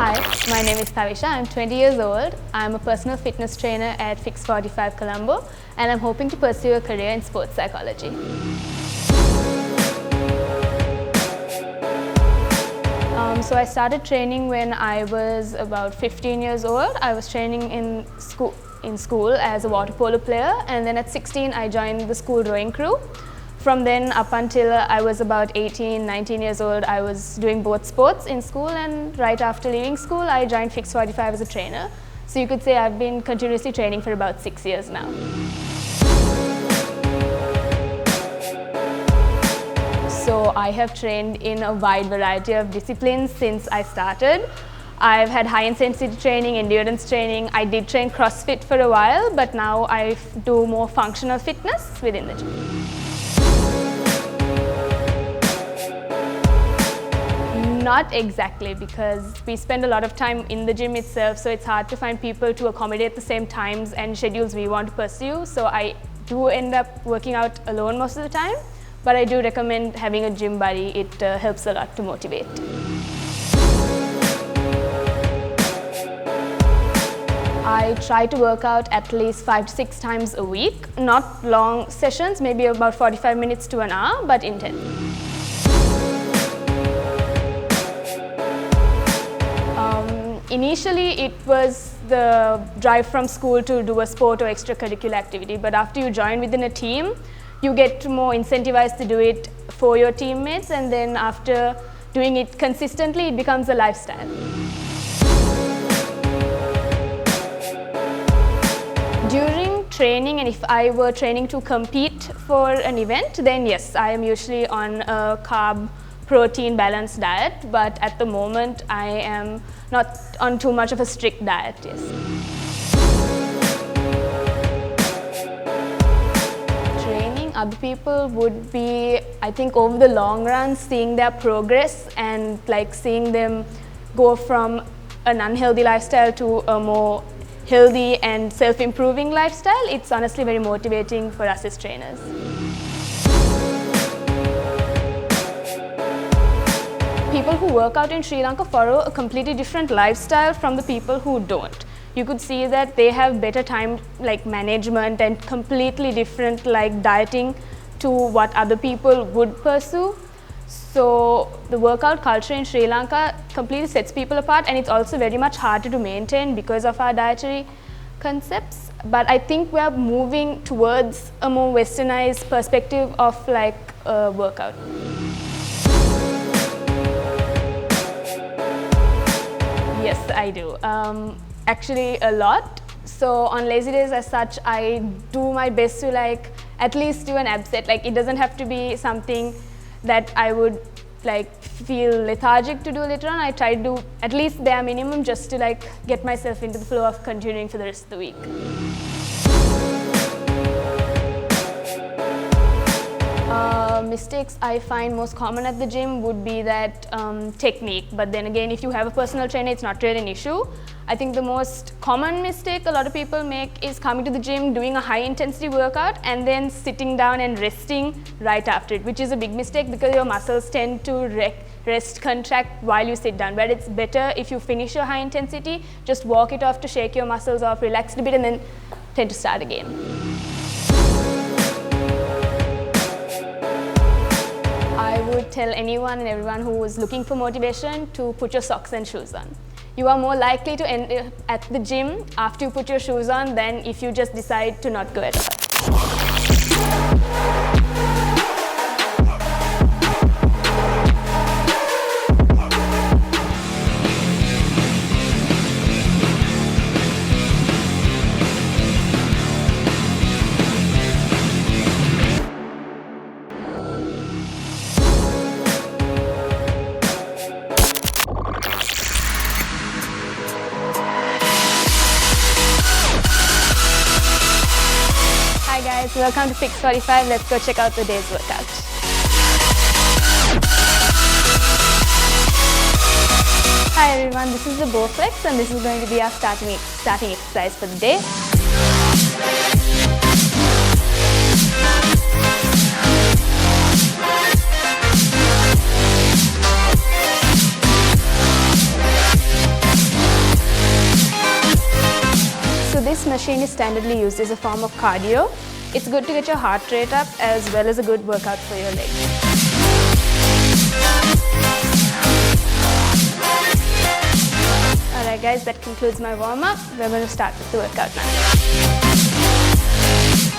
Hi, my name is Thaveesha. I'm 20 years old. I'm a personal fitness trainer at Fix 45 Colombo, and I'm hoping to pursue a career in sports psychology. So I started training when I was about 15 years old. I was training in school as a water polo player, and then at 16 I joined the school rowing crew. From then up until I was about 18, 19 years old, I was doing both sports in school, and right after leaving school, I joined Fix 45 as a trainer. So you could say I've been continuously training for about 6 years now. So I have trained in a wide variety of disciplines since I started. I've had high intensity training, endurance training. I did train CrossFit for a while, but now I do more functional fitness within the gym. Not exactly, because we spend a lot of time in the gym itself, so it's hard to find people to accommodate the same times and schedules we want to pursue. So I do end up working out alone most of the time, but I do recommend having a gym buddy. It helps a lot to motivate. I try to work out at least 5 to 6 times a week. Not long sessions, maybe about 45 minutes to an hour, but intense. Initially, it was the drive from school to do a sport or extracurricular activity, but after you join within a team, you get more incentivized to do it for your teammates, and then after doing it consistently, it becomes a lifestyle. During training, and if I were training to compete for an event, then yes, I am usually on a carb protein balanced diet, but at the moment I am not on too much of a strict diet, yes. Training other people would be, I think, over the long run, seeing their progress and like seeing them go from an unhealthy lifestyle to a more healthy and self-improving lifestyle. It's honestly very motivating for us as trainers. People who work out in Sri Lanka follow a completely different lifestyle from the people who don't. You could see that they have better time like management and completely different like dieting to what other people would pursue. So the workout culture in Sri Lanka completely sets people apart, and it's also very much harder to maintain because of our dietary concepts. But I think we are moving towards a more westernized perspective of like workout. Yes, I do. Actually, a lot. So on lazy days as such, I do my best to like at least do an ab set. Like it doesn't have to be something that I would like feel lethargic to do later on. I try to do at least bare minimum just to like get myself into the flow of continuing for the rest of the week. Mistakes I find most common at the gym would be that technique, but then again, if you have a personal trainer, it's not really an issue. I think the most common mistake a lot of people make is coming to the gym, doing a high intensity workout, and then sitting down and resting right after it, which is a big mistake because your muscles tend to rest, contract while you sit down. But it's better if you finish your high intensity, just walk it off to shake your muscles off, relax a bit, and then tend to start again. I would tell anyone and everyone who is looking for motivation to put your socks and shoes on. You are more likely to end at the gym after you put your shoes on than if you just decide to not go at all. Hi guys, welcome to Fix 45. Let's go check out the day's workout. Hi everyone, this is the Bowflex, and this is going to be our starting exercise for the day. this machine is standardly used as a form of cardio. It's good to get your heart rate up as well as a good workout for your legs. Alright guys, that concludes my warm-up. We're going to start with the workout now.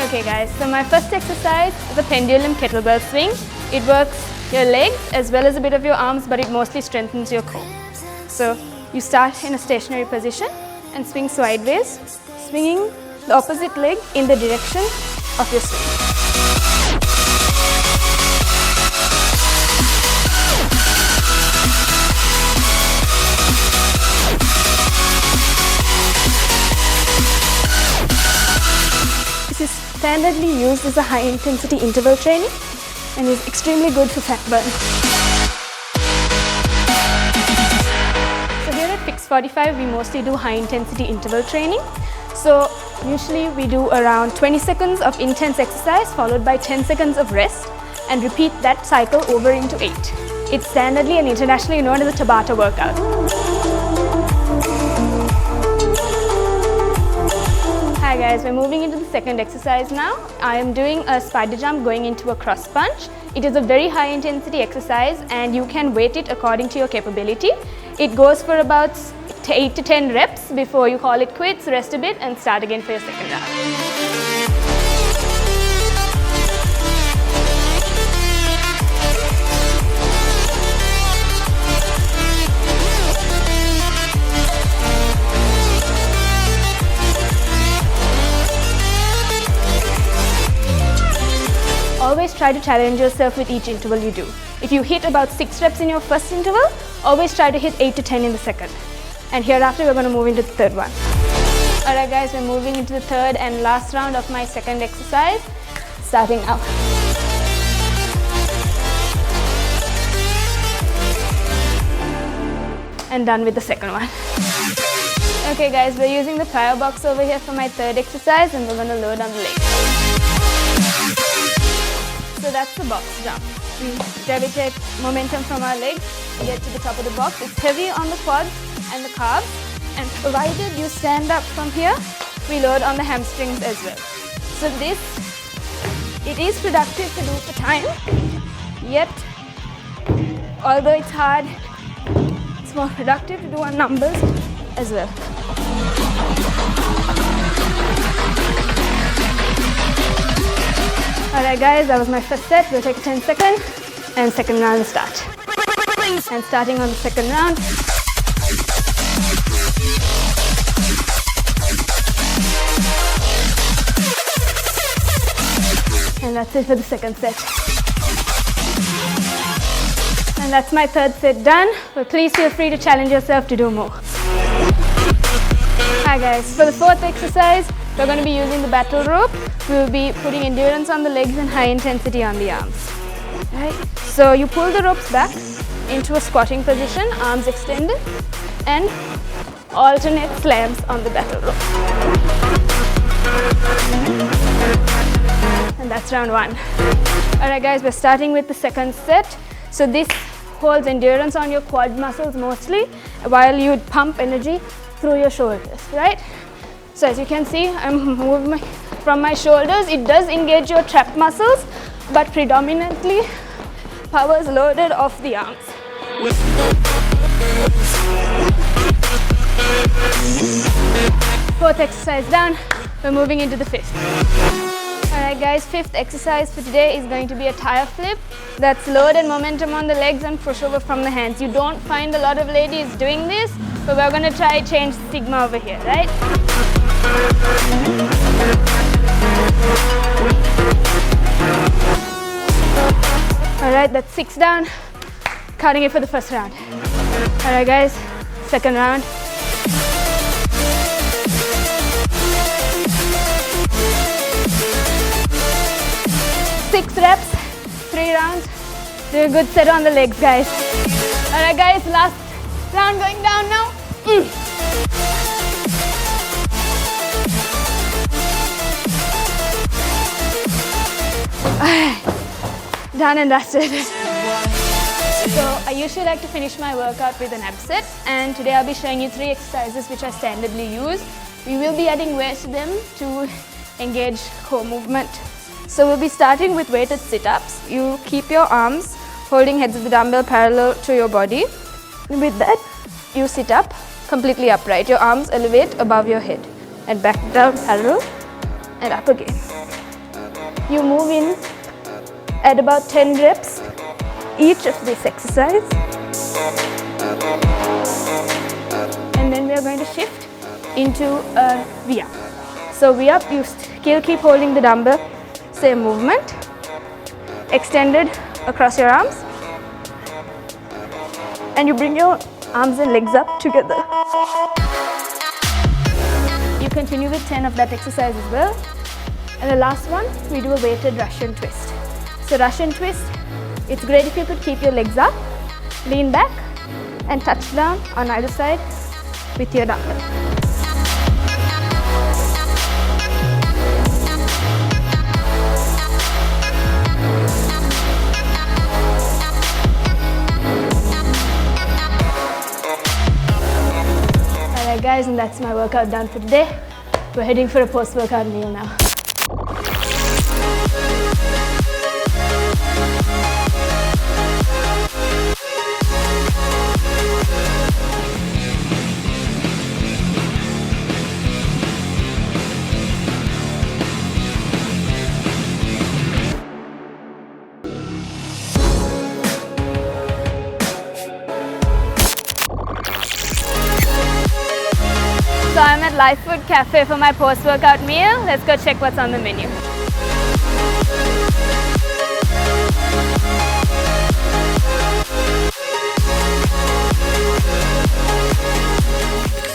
Okay guys, so my first exercise is a pendulum kettlebell swing. It works your legs as well as a bit of your arms, but it mostly strengthens your core. So you start in a stationary position and swing sideways, swinging the opposite leg in the direction of your swing. This is standardly used as a high-intensity interval training and is extremely good for fat burn. So here at Fix 45, we mostly do high-intensity interval training. So usually we do around 20 seconds of intense exercise followed by 10 seconds of rest and repeat that cycle over into 8. It's standardly and internationally known as a Tabata workout. Hi guys, we're moving into the second exercise now. I am doing a spider jump going into a cross punch. It is a very high intensity exercise and you can weight it according to your capability. It goes for about 8 to 10 reps before you call it quits, rest a bit and start again for your second round. Always try to challenge yourself with each interval you do. If you hit about 6 reps in your first interval, always try to hit 8 to 10 in the second. And hereafter we're going to move into the third one. Alright guys, we're moving into the third and last round of my second exercise, starting now. And done with the second one. Okay guys, we're using the plyo box over here for my third exercise and we're going to load on the legs. So that's the box jump. We gravitate momentum from our legs to get to the top of the box. It's heavy on the quads and the calves, and provided you stand up from here, we load on the hamstrings as well. So it is productive to do for time, yet although it's hard, it's more productive to do on numbers as well. Alright guys, that was my first set. We'll take a 10 second and second round start. And starting on the second round. And that's it for the second set. And that's my third set done, but please feel free to challenge yourself to do more. Hi guys, for the fourth exercise, we're going to be using the battle rope. We'll be putting endurance on the legs and high intensity on the arms. Right? So you pull the ropes back into a squatting position, arms extended, and alternate slams on the battle rope. And that's round one. Alright guys, we're starting with the second set. So this holds endurance on your quad muscles mostly, while you pump energy through your shoulders, right? So as you can see, I'm moving from my shoulders. It does engage your trap muscles, but predominantly power is loaded off the arms. Fourth exercise done, we're moving into the fifth. Alright guys, fifth exercise for today is going to be a tire flip. That's load and momentum on the legs and push over from the hands. You don't find a lot of ladies doing this, but we're going to try change sigma over here, right? Alright, that's 6 down. Counting it for the first round. Alright guys, second round. Six reps, 3 rounds. Do a good set on the legs, guys. Alright guys, last round going down now. Done and dusted. So I usually like to finish my workout with an ab set, and today I'll be showing you 3 exercises which I standardly use. We will be adding weights to them to engage core movement. So we'll be starting with weighted sit-ups. You keep your arms holding heads of the dumbbell parallel to your body. With that, you sit up completely upright. Your arms elevate above your head and back down parallel and up again. You move in at about 10 reps each of this exercise. And then we are going to shift into a V-up. So V-up, you still keep holding the dumbbell, same movement, extended across your arms, and you bring your arms and legs up together. You continue with 10 of that exercise as well. And the last one, we do a weighted Russian twist. So Russian twist, it's great if you could keep your legs up, lean back, and touch down on either side with your dumbbell. Alright guys, and that's my workout done for today. We're heading for a post-workout meal now. So I'm at Life Food Cafe for my post-workout meal. Let's go check what's on the menu.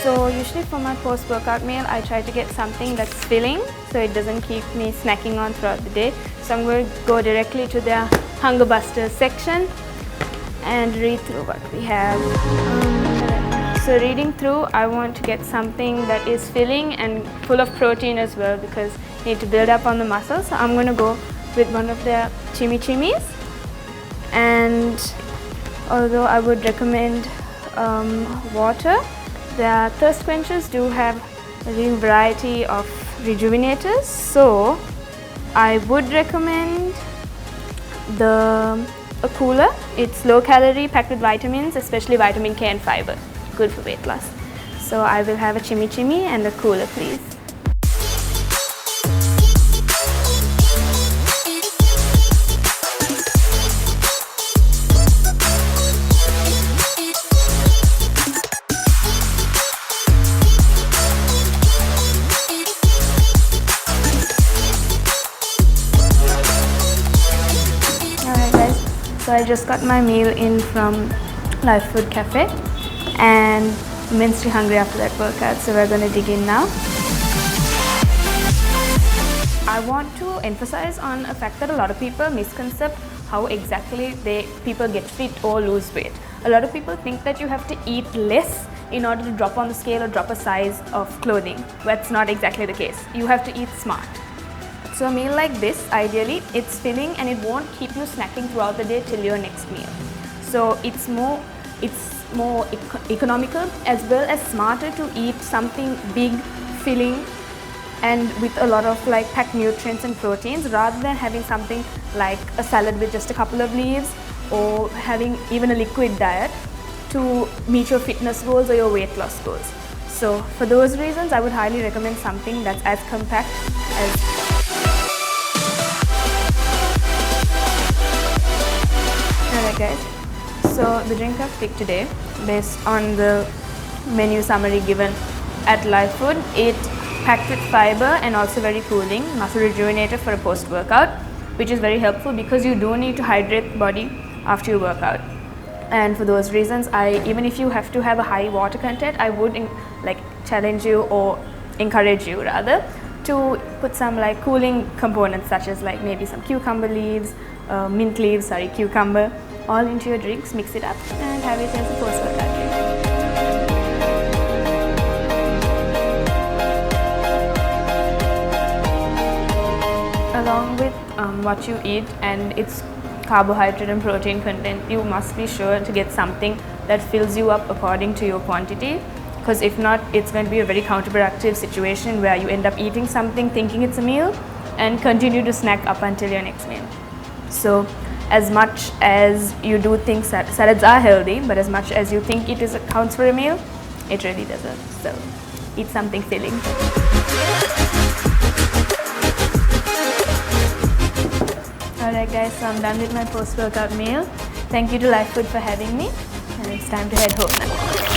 So usually for my post-workout meal, I try to get something that's filling so it doesn't keep me snacking on throughout the day. So I'm going to go directly to their Hunger Busters section and read through what we have. So reading through, I want to get something that is filling and full of protein as well because I need to build up on the muscles. So I'm going to go with one of their chimichimis. And although I would recommend water, their thirst quenchers do have a real variety of rejuvenators. So I would recommend a cooler. It's low calorie, packed with vitamins, especially vitamin K and fiber. Good for weight loss. So I will have a chimichimi and a cooler, please. Alright guys, so I just got my meal in from Life Food Cafe. And I'm immensely hungry after that workout, so we're going to dig in now. I want to emphasize on a fact that a lot of people misconcept how exactly people get fit or lose weight. A lot of people think that you have to eat less in order to drop on the scale or drop a size of clothing. That's not exactly the case. You have to eat smart. So a meal like this, ideally, it's filling and it won't keep you snacking throughout the day till your next meal. So it's more economical as well as smarter to eat something big, filling and with a lot of like packed nutrients and proteins rather than having something like a salad with just a couple of leaves or having even a liquid diet to meet your fitness goals or your weight loss goals. So for those reasons, I would highly recommend something that's as compact as Alright guys. So the drink I've picked today, based on the menu summary given at Life Food, it's packed with fiber and also very cooling, muscle rejuvenator for a post-workout, which is very helpful because you do need to hydrate the body after your workout. And for those reasons, even if you have to have a high water content, I would challenge you or encourage you rather to put some like cooling components such as like maybe some cucumber leaves, mint leaves, cucumber, all into your drinks, mix it up and have it as a post-workout drink. Along with what you eat and its carbohydrate and protein content, you must be sure to get something that fills you up according to your quantity. because if not, it's going to be a very counterproductive situation where you end up eating something thinking it's a meal and continue to snack up until your next meal. So as much as you do think salads are healthy, but as much as you think it counts for a meal, it really doesn't. So eat something filling. Alright guys, so I'm done with my post-workout meal. Thank you to Life Food for having me, and it's time to head home now.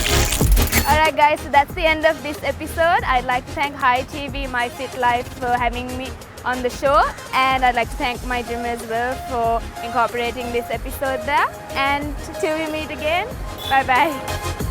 Alright guys, so that's the end of this episode. I'd like to thank Hi TV, My Fit Life for having me on the show, and I'd like to thank my gym as well for incorporating this episode there. And till we meet again, bye bye.